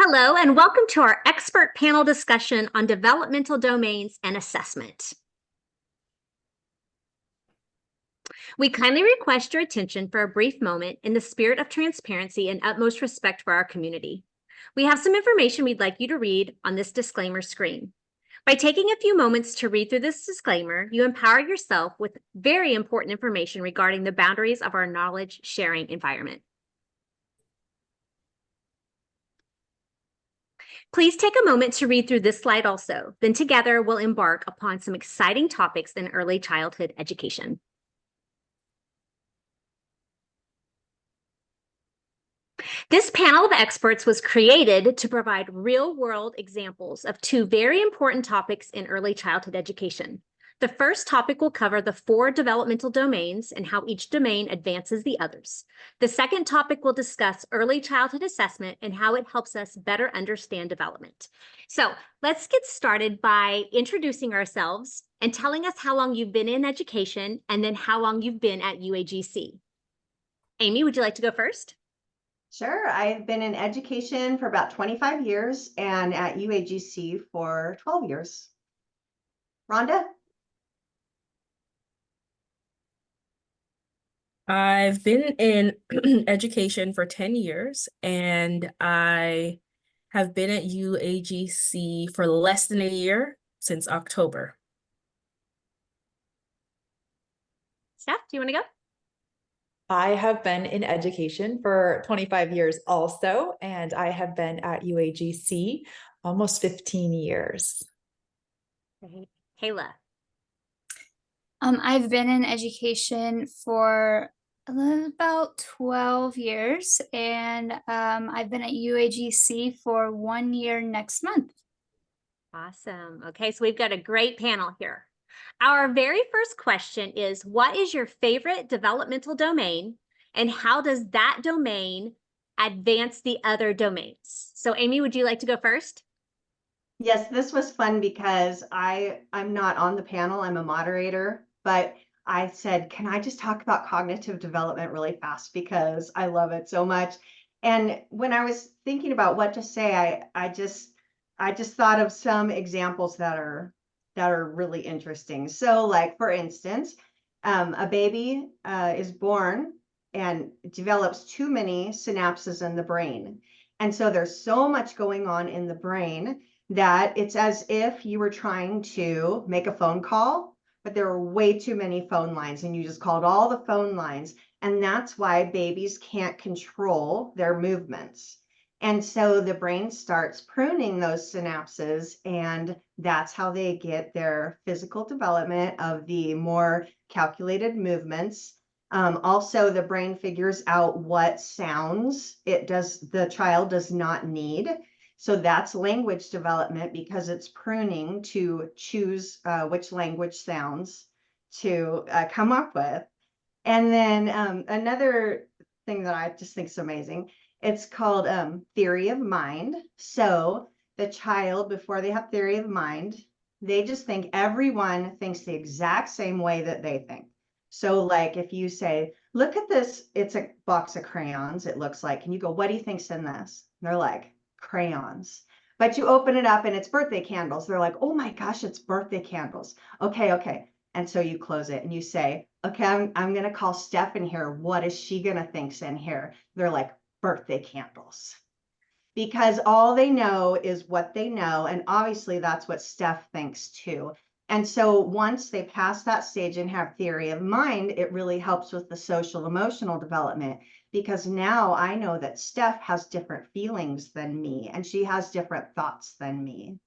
Hello, and welcome to our expert panel discussion on developmental domains and assessment. We kindly request your attention for a brief moment in the spirit of transparency and utmost respect for our community. We have some information we'd like you to read on this disclaimer screen. By taking a few moments to read through this disclaimer, you empower yourself with very important information regarding the boundaries of our knowledge sharing environment. Please take a moment to read through this slide also. Then together we'll embark upon some exciting topics in early childhood education. This panel of experts was created to provide real-world examples of two very important topics in early childhood education. The first topic will cover the 4 developmental domains and how each domain advances the others. The second topic will discuss early childhood assessment and how it helps us better understand development. So let's get started by introducing ourselves and telling us how long you've been in education and then how long you've been at UAGC. Amy, would you like to go first? Sure. I've been in education for about 25 years and at UAGC for 12 years. Rhonda? I've been in education for 10 years, and I have been at UAGC for less than a year, since October. Steph, do you want to go? I have been in education for 25 years also, and I have been at UAGC almost 15 years. Great. Kayla? I've been in education for about 12 years, and I've been at UAGC for 1 year next month. Awesome. Okay, so we've got a great panel here. Our very first question is, what is your favorite developmental domain, and how does that domain advance the other domains? So Amy, would you like to go first? Yes, this was fun because I'm not on the panel, I'm a moderator, but I said, can I just talk about cognitive development really fast because I love it so much. And when I was thinking about what to say, I just thought of some examples that are really interesting. So like, for instance, a baby is born and develops too many synapses in the brain. And so there's so much going on in the brain that it's as if you were trying to make a phone call, but there are way too many phone lines and you just called all the phone lines. And that's why babies can't control their movements. And so the brain starts pruning those synapses, and that's how they get their physical development of the more calculated movements. Also, the brain figures out what sounds the child does not need. So that's language development because it's pruning to choose which language sounds to come up with. And then another thing that I just think is amazing, it's called theory of mind. So the child, before they have theory of mind, they just think everyone thinks the exact same way that they think. So like if you say, look at this, it's a box of crayons, it looks like, and you go, what do you think's in this? And they're like, crayons. But you open it up and it's birthday candles. They're like, oh my gosh, it's birthday candles. Okay. And so you close it and you say, okay, I'm going to call Steph in here. What is she going to think's in here? They're like, birthday candles. Because all they know is what they know. And obviously that's what Steph thinks too. And so once they pass that stage and have theory of mind, it really helps with the social emotional development, because now I know that Steph has different feelings than me and she has different thoughts than me.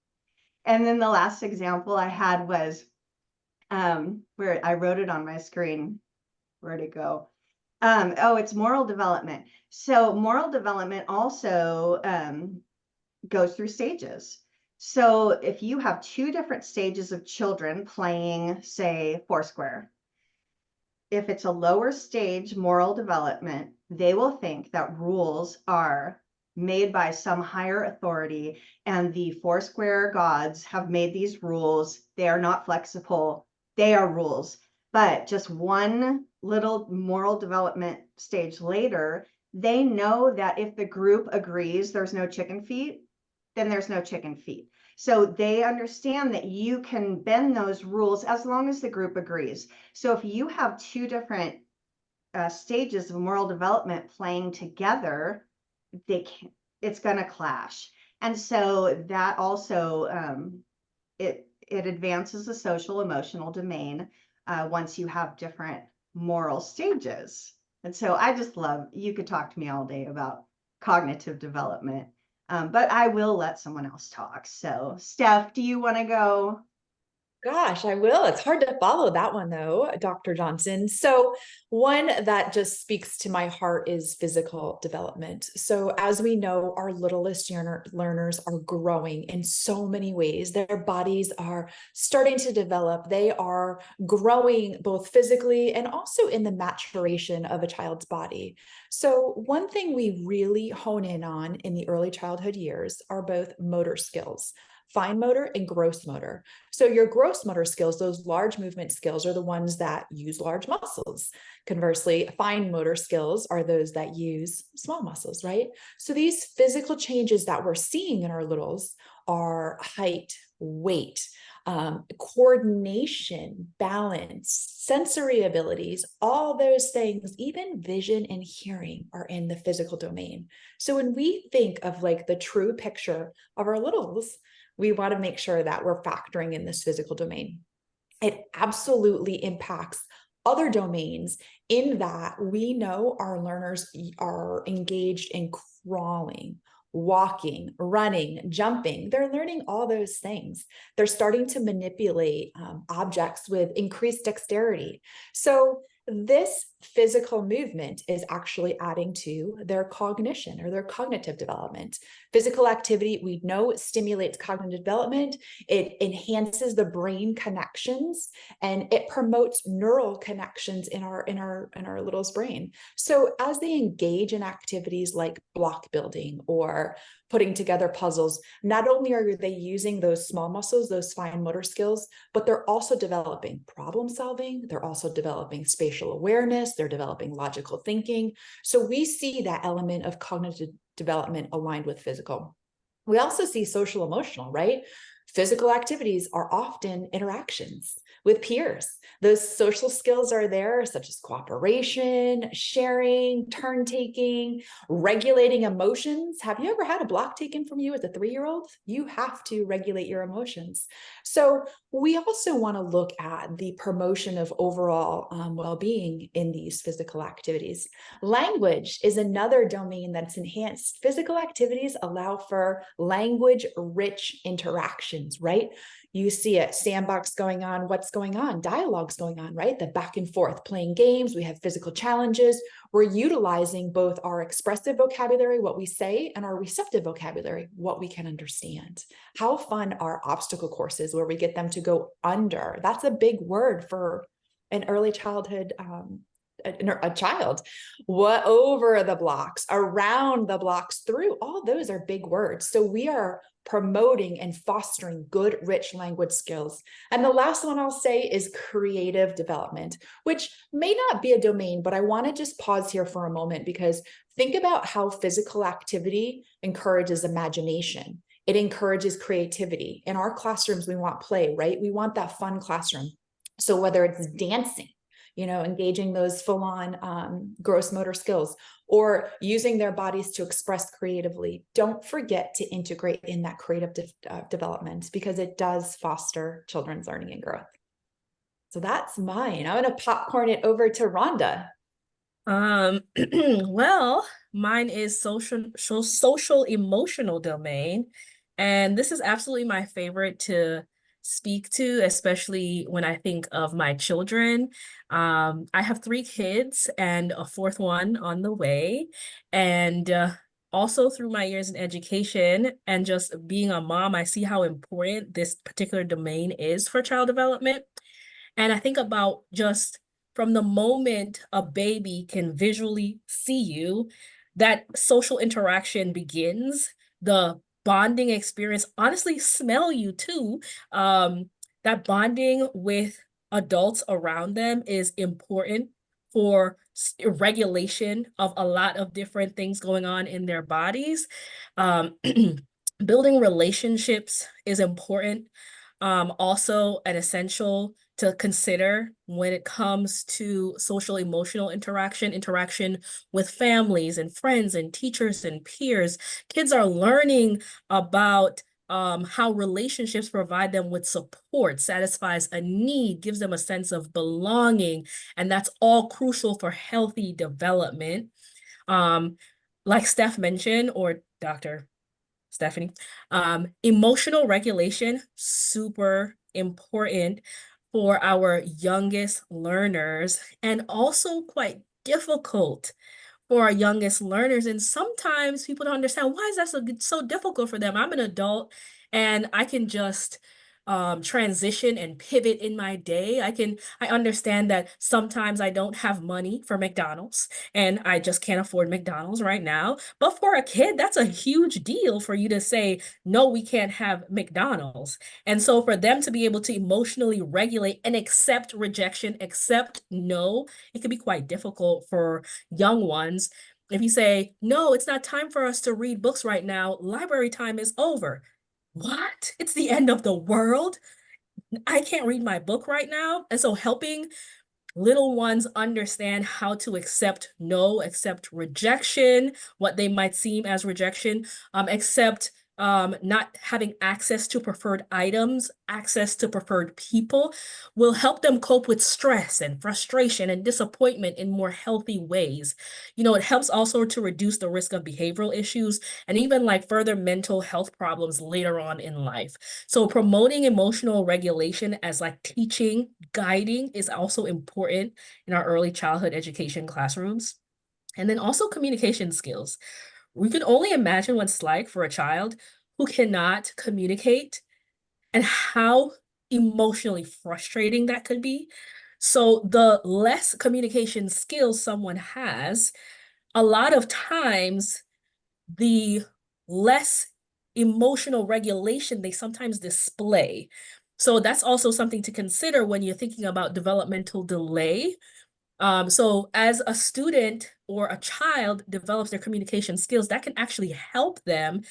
And then the last example I had was where I wrote it on my screen. Where'd it go? Oh, it's moral development. So moral development also goes through stages. So if you have 2 different stages of children playing, say, Foursquare, if it's a lower stage moral development, they will think that rules are made by some higher authority and the Foursquare gods have made these rules. They are not flexible. They are rules. But just one little moral development stage later, they know that if the group agrees there's no chicken feet, then there's no chicken feet. So they understand that you can bend those rules as long as the group agrees. So if you have two different stages of moral development playing together, it's going to clash. And so that also it advances the social emotional domain once you have different moral stages. And so I just love, you could talk to me all day about cognitive development, but I will let someone else talk. So Steph, do you want to go? Gosh, I will. It's hard to follow that one though, Dr. Johnson. So one that just speaks to my heart is physical development. So as we know, our littlest learners are growing in so many ways. Their bodies are starting to develop. They are growing both physically and also in the maturation of a child's body. So one thing we really hone in on in the early childhood years are both motor skills, fine motor and gross motor. So your gross motor skills, those large movement skills, are the ones that use large muscles. Conversely, fine motor skills are those that use small muscles, right? So these physical changes that we're seeing in our littles are height, weight, coordination, balance, sensory abilities, all those things, even vision and hearing are in the physical domain. So when we think of like the true picture of our littles, we want to make sure that we're factoring in this physical domain. It absolutely impacts other domains in that we know our learners are engaged in crawling, walking, running, jumping. They're learning all those things. They're starting to manipulate objects with increased dexterity. So this physical movement is actually adding to their cognition or their cognitive development. Physical activity, we know, stimulates cognitive development. It enhances the brain connections and it promotes neural connections in our little's brain. So as they engage in activities like block building or putting together puzzles, not only are they using those small muscles, those fine motor skills, but they're also developing problem solving. They're also developing spatial awareness. They're developing logical thinking. So we see that element of cognitive development aligned with physical. We also see social emotional, right? Physical activities are often interactions with peers. Those social skills are there, such as cooperation, sharing, turn taking, regulating emotions. Have you ever had a block taken from you as a 3-year-old? You have to regulate your emotions. So we also want to look at the promotion of overall well-being in these physical activities. Language is another domain that's enhanced. Physical activities allow for language-rich interactions, right? You see it, sandbox going on, what's going on, dialogue's going on, right? The back and forth, playing games, we have physical challenges. We're utilizing both our expressive vocabulary, what we say, and our receptive vocabulary, what we can understand. How fun are obstacle courses where we get them to go under? That's a big word for an early childhood a child. What over the blocks, around the blocks, through, all those are big words. So we are promoting and fostering good, rich language skills. And the last one I'll say is creative development, which may not be a domain, but I want to just pause here for a moment because think about how physical activity encourages imagination. It encourages creativity. In our classrooms, we want play, right? We want that fun classroom. So whether it's dancing, engaging those full-on gross motor skills or using their bodies to express creatively, don't forget to integrate in that creative development because it does foster children's learning and growth. So that's mine. I'm going to popcorn it over to Rhonda. Well, mine is social emotional domain. And this is absolutely my favorite to speak to, especially when I think of my children. I have 3 kids and a 4th one on the way. And also through my years in education and just being a mom, I see how important this particular domain is for child development. And I think about just from the moment a baby can visually see you, that social interaction begins, the bonding experience, honestly, smell you too. That bonding with adults around them is important for regulation of a lot of different things going on in their bodies. Building relationships is important. Also an essential to consider when it comes to social emotional interaction with families and friends and teachers and peers. Kids are learning about how relationships provide them with support, satisfies a need, gives them a sense of belonging, and that's all crucial for healthy development. Like Steph mentioned, or Dr. Stephanie, emotional regulation, super important for our youngest learners, and also quite difficult for our youngest learners. And sometimes people don't understand, why is that so difficult for them? I'm an adult and I can just transition and pivot in my day. I understand that sometimes I don't have money for McDonald's and I just can't afford McDonald's right now. But for a kid, that's a huge deal for you to say, no, we can't have McDonald's. And so for them to be able to emotionally regulate and accept rejection, accept no, it can be quite difficult for young ones. If you say, no, it's not time for us to read books right now, library time is over. What? It's the end of the world? I can't read my book right now. And so helping little ones understand how to accept no, accept rejection, what they might seem as rejection, accept not having access to preferred items, access to preferred people, will help them cope with stress and frustration and disappointment in more healthy ways. You know, it helps also to reduce the risk of behavioral issues and even like further mental health problems later on in life. So promoting emotional regulation as like teaching, guiding is also important in our early childhood education classrooms. And then also communication skills. We can only imagine what it's like for a child who cannot communicate and how emotionally frustrating that could be. So the less communication skills someone has, a lot of times the less emotional regulation they sometimes display. So that's also something to consider when you're thinking about developmental delay. So as a student or a child develops their communication skills, that can actually help them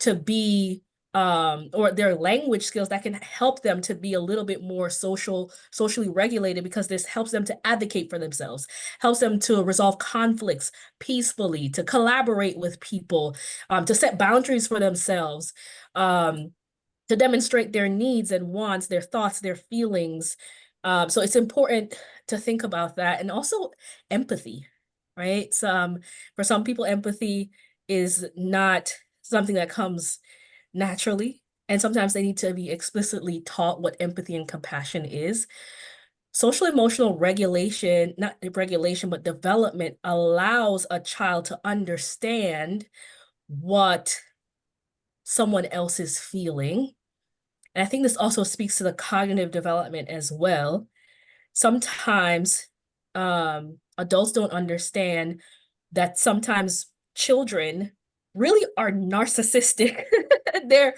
to be, or their language skills, that can help them to be a little bit more socially regulated, because this helps them to advocate for themselves, helps them to resolve conflicts peacefully, to collaborate with people, to set boundaries for themselves, to demonstrate their needs and wants, their thoughts, their feelings. So it's important to think about that. And also empathy, right? For some people, empathy is not something that comes naturally. And sometimes they need to be explicitly taught what empathy and compassion is. Social emotional regulation, not regulation, but development allows a child to understand what someone else is feeling. And I think this also speaks to the cognitive development as well. Sometimes adults don't understand that sometimes children really are narcissistic. The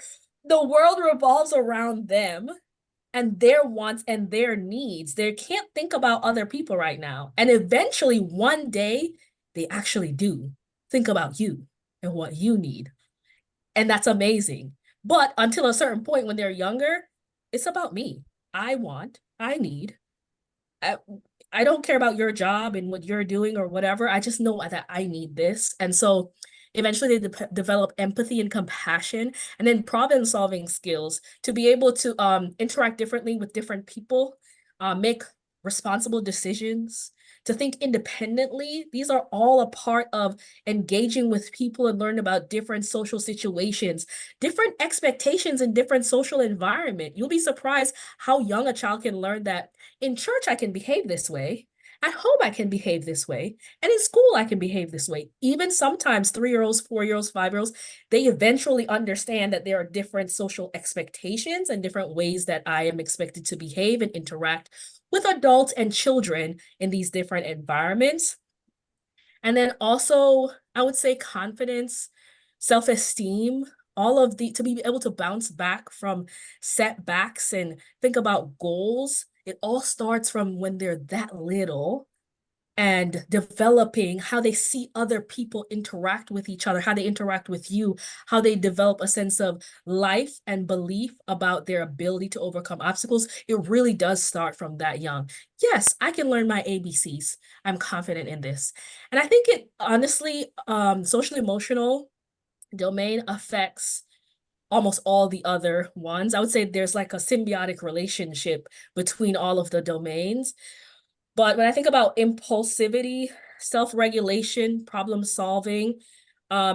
world revolves around them and their wants and their needs. They can't think about other people right now. And eventually, one day, they actually do think about you and what you need. And that's amazing. But until a certain point when they're younger, it's about me. I want, I need. I don't care about your job and what you're doing or whatever. I just know that I need this. And so eventually they develop empathy and compassion, and then problem solving skills to be able to interact differently with different people, make responsible decisions, to think independently. These are all a part of engaging with people and learn about different social situations, different expectations in different social environment. You'll be surprised how young a child can learn that in church I can behave this way, at home I can behave this way, and in school I can behave this way. Even sometimes 3-year-olds, 4-year-olds, 5-year-olds, they eventually understand that there are different social expectations and different ways that I am expected to behave and interact with adults and children in these different environments. And then also, I would say confidence, self-esteem, to be able to bounce back from setbacks and think about goals. It all starts from when they're that little. and developing how they see other people interact with each other, how they interact with you, how they develop a sense of life and belief about their ability to overcome obstacles. It really does start from that young. Yes, I can learn my ABCs. I'm confident in this. And I think it honestly, social emotional domain affects almost all the other ones. I would say there's like a symbiotic relationship between all of the domains. But when I think about impulsivity, self-regulation, problem solving,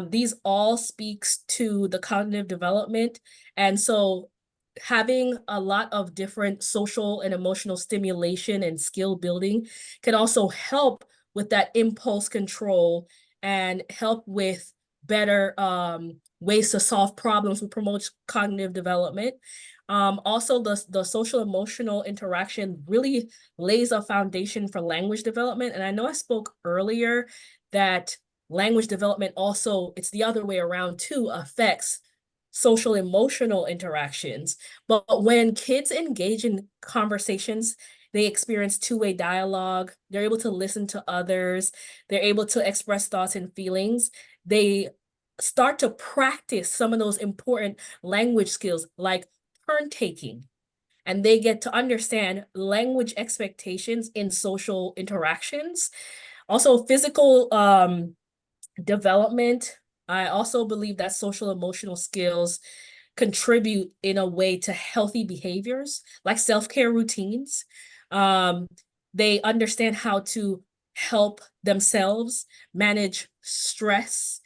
these all speaks to the cognitive development. And so having a lot of different social and emotional stimulation and skill building can also help with that impulse control and help with better ways to solve problems, which promotes cognitive development. Also, the social emotional interaction really lays a foundation for language development. And I know I spoke earlier that language development also, it's the other way around too, affects social emotional interactions. But when kids engage in conversations, they experience two-way dialogue, they're able to listen to others, they're able to express thoughts and feelings. They start to practice some of those important language skills like turn taking, and they get to understand language expectations in social interactions. Also, physical development. I also believe that social emotional skills contribute in a way to healthy behaviors like self-care routines. They understand how to help themselves manage stress,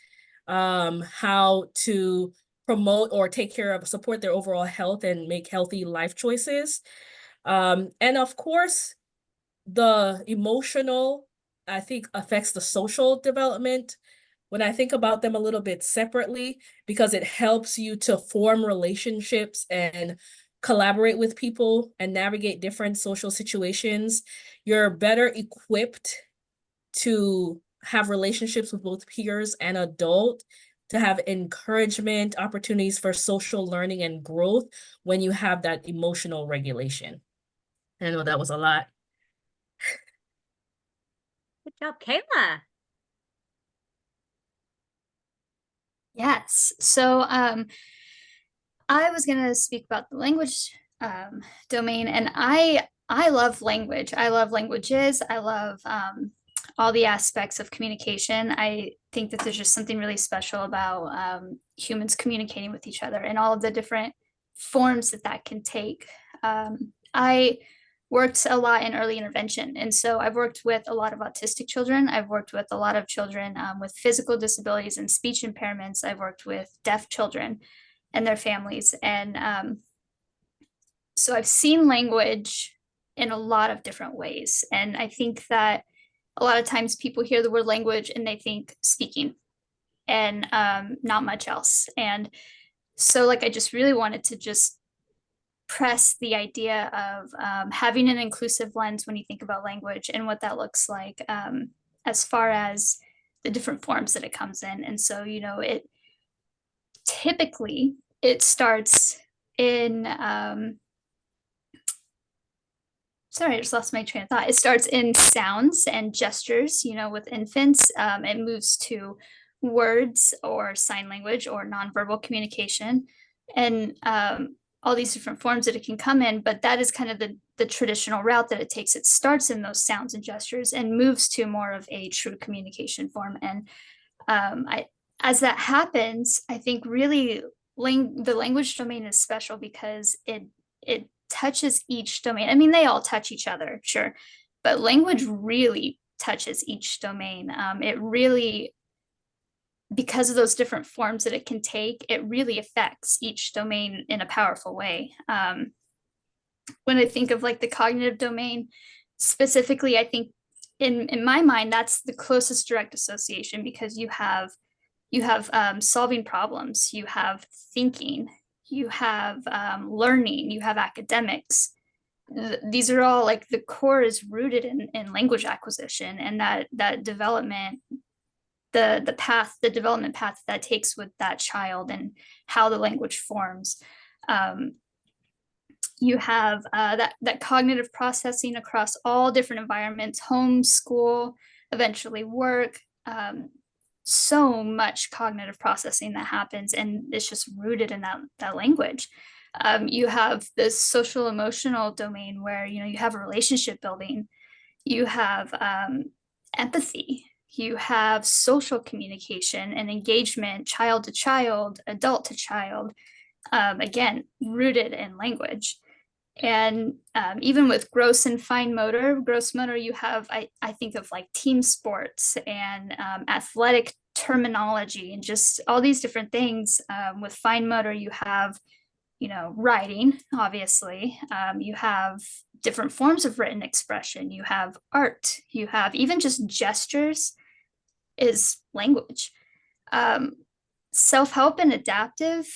how to promote or take care of, support their overall health and make healthy life choices. And of course, the emotional, I think, affects the social development when I think about them a little bit separately, because it helps you to form relationships and collaborate with people and navigate different social situations. You're better equipped to have relationships with both peers and adult, to have encouragement, opportunities for social learning and growth when you have that emotional regulation. I know that was a lot. Good job, Kayla. Yes. So I was going to speak about the language domain, and I love language. I love languages. I love all the aspects of communication. I think that there's just something really special about humans communicating with each other and all of the different forms that that can take. I worked a lot in early intervention, and so I've worked with a lot of autistic children. I've worked with a lot of children with physical disabilities and speech impairments. I've worked with deaf children and their families. And so I've seen language in a lot of different ways. And I think that a lot of times people hear the word language and they think speaking and not much else. And so like, I just really wanted to just press the idea of having an inclusive lens when you think about language and what that looks like as far as the different forms that it comes in. And so, you know, it typically it starts in sorry, I just lost my train of thought. It starts in sounds and gestures, you know, with infants. It moves to words or sign language or nonverbal communication, and all these different forms that it can come in. But that is kind of the traditional route that it takes. It starts in those sounds and gestures and moves to more of a true communication form. And as that happens, I think really the language domain is special because it touches each domain. I mean, they all touch each other, sure, but language really touches each domain. It really, because of those different forms that it can take, it really affects each domain in a powerful way. When I think of like the cognitive domain specifically, I think in my mind, that's the closest direct association, because you have solving problems, you have thinking, you have learning, you have academics. These are all like the core is rooted in language acquisition, and that development, the development path that takes with that child and how the language forms. You have that cognitive processing across all different environments, home, school, eventually work. So much cognitive processing that happens, and it's just rooted in that language. You have this social emotional domain where, you know, you have a relationship building, you have empathy, you have social communication and engagement, child to child, adult to child, again, rooted in language. And even with gross and fine motor, gross motor, you have, I think of like team sports and athletic terminology and just all these different things. With fine motor, you have, you know, writing, obviously. You have different forms of written expression. You have art. You have even just gestures is language. Self-help and adaptive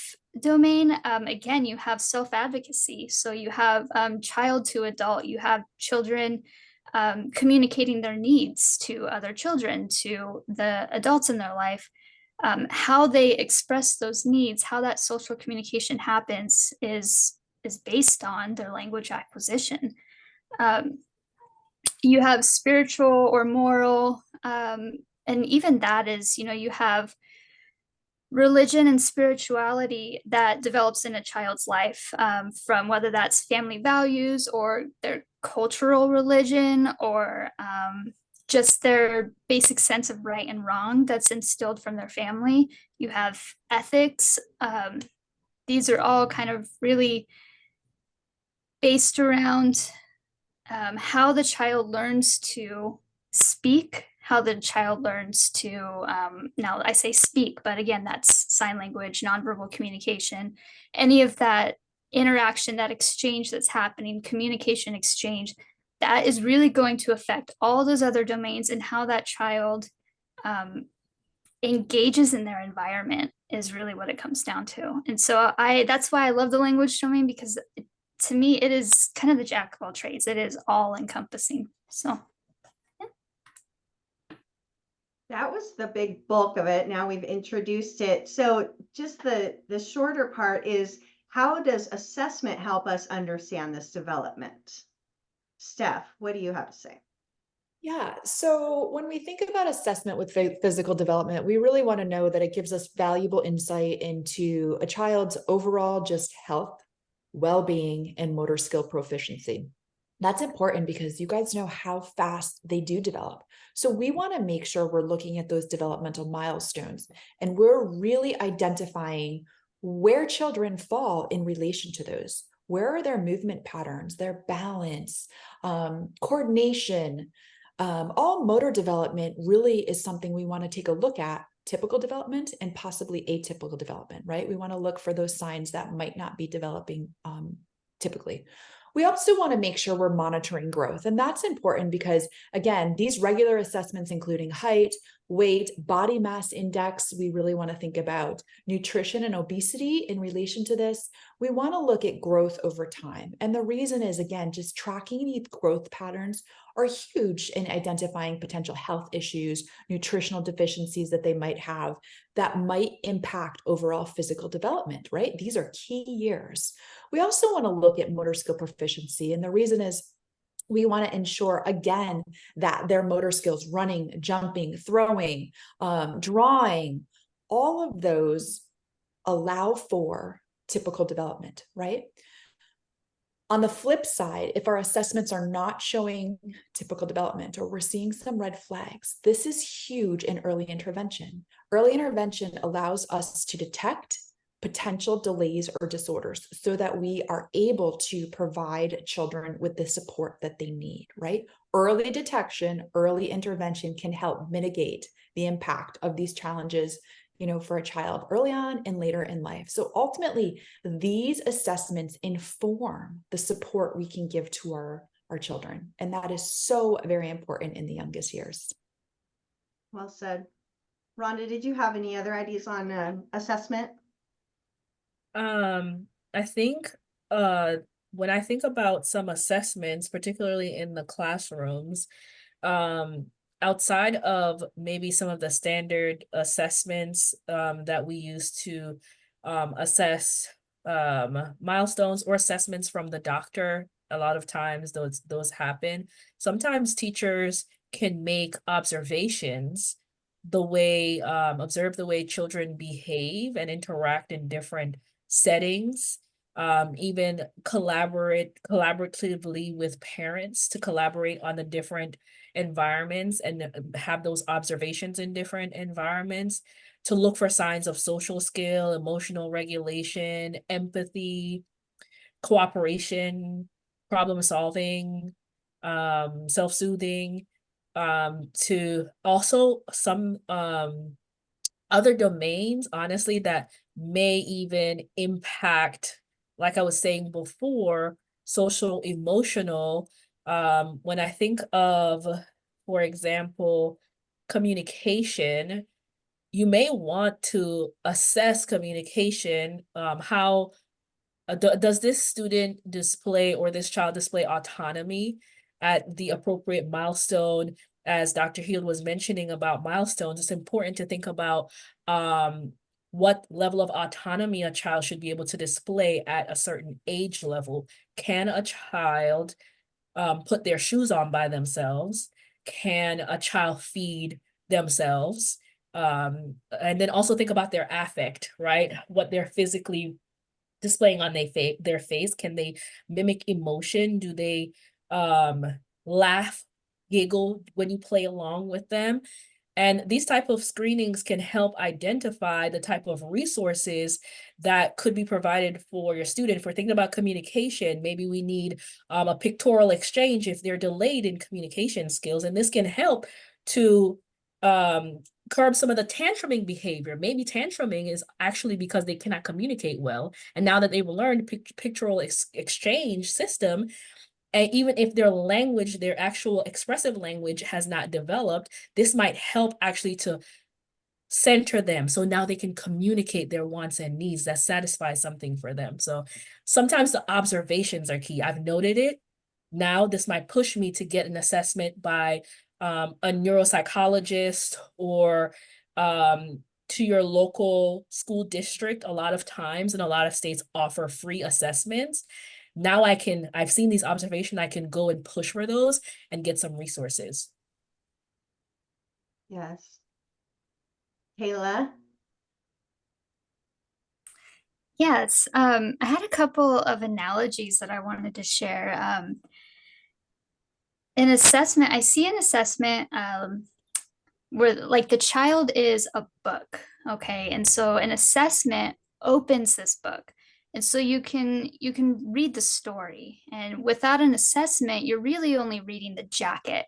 domain, again, you have self-advocacy. So you have child to adult, you have children communicating their needs to other children, to the adults in their life. How they express those needs, how that social communication happens is based on their language acquisition. You have spiritual or moral, and even that is, you know, you have religion and spirituality that develops in a child's life, from whether that's family values or their cultural religion, or just their basic sense of right and wrong that's instilled from their family. You have ethics. These are all kind of really based around how the child learns to speak, how the child learns to, now I say speak, but again, that's sign language, nonverbal communication, any of that interaction, that exchange that's happening, communication exchange, that is really going to affect all those other domains, and how that child engages in their environment is really what it comes down to. And so that's why I love the language domain, because to me, it is kind of the jack of all trades. It is all encompassing. So That was the big bulk of it. Now we've introduced it. So just the shorter part is, how does assessment help us understand this development? Steph, what do you have to say? Yeah, so when we think about assessment with physical development, we really want to know that it gives us valuable insight into a child's overall just health, well-being, and motor skill proficiency. That's important because you guys know how fast they do develop. So we want to make sure we're looking at those developmental milestones, and we're really identifying where children fall in relation to those. Where are their movement patterns, their balance, coordination? All motor development really is something we want to take a look at. Typical development and possibly atypical development, right? We want to look for those signs that might not be developing typically. We also want to make sure we're monitoring growth. And that's important because, again, these regular assessments, including height, weight, body mass index, we really want to think about nutrition and obesity in relation to this. We want to look at growth over time. And the reason is, again, just tracking these growth patterns are huge in identifying potential health issues, nutritional deficiencies that they might have that might impact overall physical development, right? These are key years. We also want to look at motor skill proficiency. And the reason is, we want to ensure, again, that their motor skills, running, jumping, throwing, drawing, all of those allow for typical development, right? On the flip side, if our assessments are not showing typical development, or we're seeing some red flags, this is huge in early intervention. Early intervention allows us to detect potential delays or disorders so that we are able to provide children with the support that they need, right? Early detection, early intervention can help mitigate the impact of these challenges, you know, for a child early on and later in life. So ultimately, these assessments inform the support we can give to our children. And that is so very important in the youngest years. Well said. Rhonda, did you have any other ideas on assessment? I think when I think about some assessments, particularly in the classrooms, outside of maybe some of the standard assessments that we use to assess milestones or assessments from the doctor. A lot of times those happen. Sometimes teachers can make observations observe the way children behave and interact in different settings, even collaboratively with parents to collaborate on the different environments and have those observations in different environments to look for signs of social skill, emotional regulation, empathy, cooperation, problem solving, self-soothing, to also some other domains, honestly, that may even impact, like I was saying before, social emotional. When I think of, for example, communication, you may want to assess communication, how does this student display or this child display autonomy at the appropriate milestone? As Dr. Heald was mentioning about milestones, it's important to think about what level of autonomy a child should be able to display at a certain age level. Can a child put their shoes on by themselves? Can a child feed themselves? And then also think about their affect, right? What they're physically displaying on their face. Can they mimic emotion? Do they laugh, giggle when you play along with them? And these type of screenings can help identify the type of resources that could be provided for your student. If we're thinking about communication, maybe we need a pictorial exchange if they're delayed in communication skills. And this can help to curb some of the tantruming behavior. Maybe tantruming is actually because they cannot communicate well. And now that they've learned pictorial exchange system, and even if their language, their actual expressive language has not developed, this might help actually to center them. So now they can communicate their wants and needs that satisfy something for them. So sometimes the observations are key. I've noted it. Now this might push me to get an assessment by a neuropsychologist or to your local school district. A lot of times and a lot of states offer free assessments. Now I've seen these observations, I can go and push for those and get some resources. Yes. Kayla? Yes, I had a couple of analogies that I wanted to share. An assessment, I see an assessment where like the child is a book, okay? And so an assessment opens this book. And so you can read the story. And without an assessment, you're really only reading the jacket.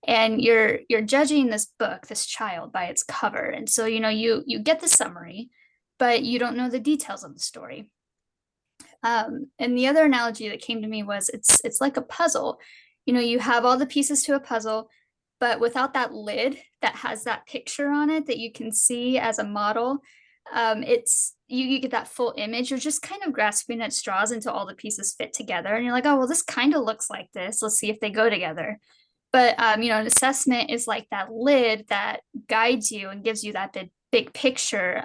And you're judging this book, this child, by its cover. And so you get the summary, but you don't know the details of the story. And the other analogy that came to me was it's like a puzzle. You have all the pieces to a puzzle, but without that lid that has that picture on it that you can see as a model, it's you get that full image. You're just kind of grasping at straws until all the pieces fit together, and you're like, oh well, this kind of looks like this. Let's see if they go together. But an assessment is like that lid that guides you and gives you that big picture.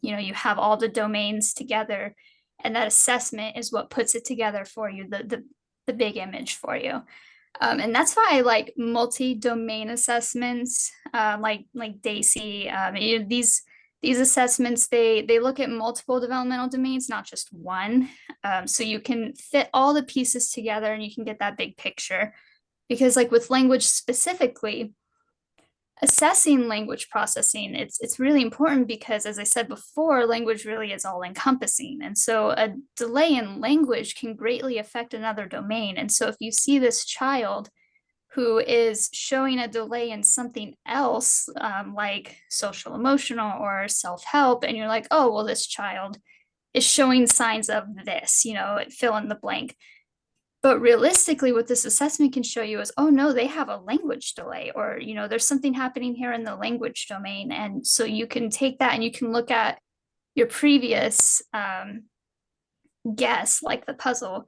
You have all the domains together, and that assessment is what puts it together for you, the big image for you. And that's why I like multi-domain assessments, like DAISY. These assessments, they look at multiple developmental domains, not just one. So you can fit all the pieces together and you can get that big picture. Because like with language specifically, assessing language processing, it's really important because, as I said before, language really is all encompassing. And so a delay in language can greatly affect another domain. And so if you see this child who is showing a delay in something else, like social emotional or self-help, and you're like, oh, well, this child is showing signs of this, fill in the blank. But realistically, what this assessment can show you is, oh no, they have a language delay, or there's something happening here in the language domain. And so you can take that and you can look at your previous guess, like the puzzle,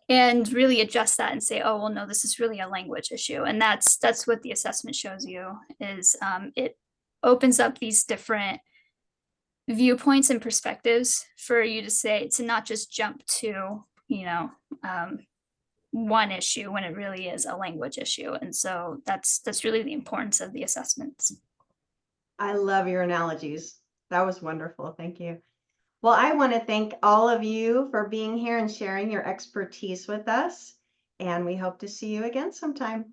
and really adjust that and say, oh well, no, this is really a language issue. And that's what the assessment shows you is it opens up these different viewpoints and perspectives for you to not just jump to, one issue when it really is a language issue. And so that's really the importance of the assessments. I love your analogies. That was wonderful. Thank you. Well, I want to thank all of you for being here and sharing your expertise with us. And we hope to see you again sometime.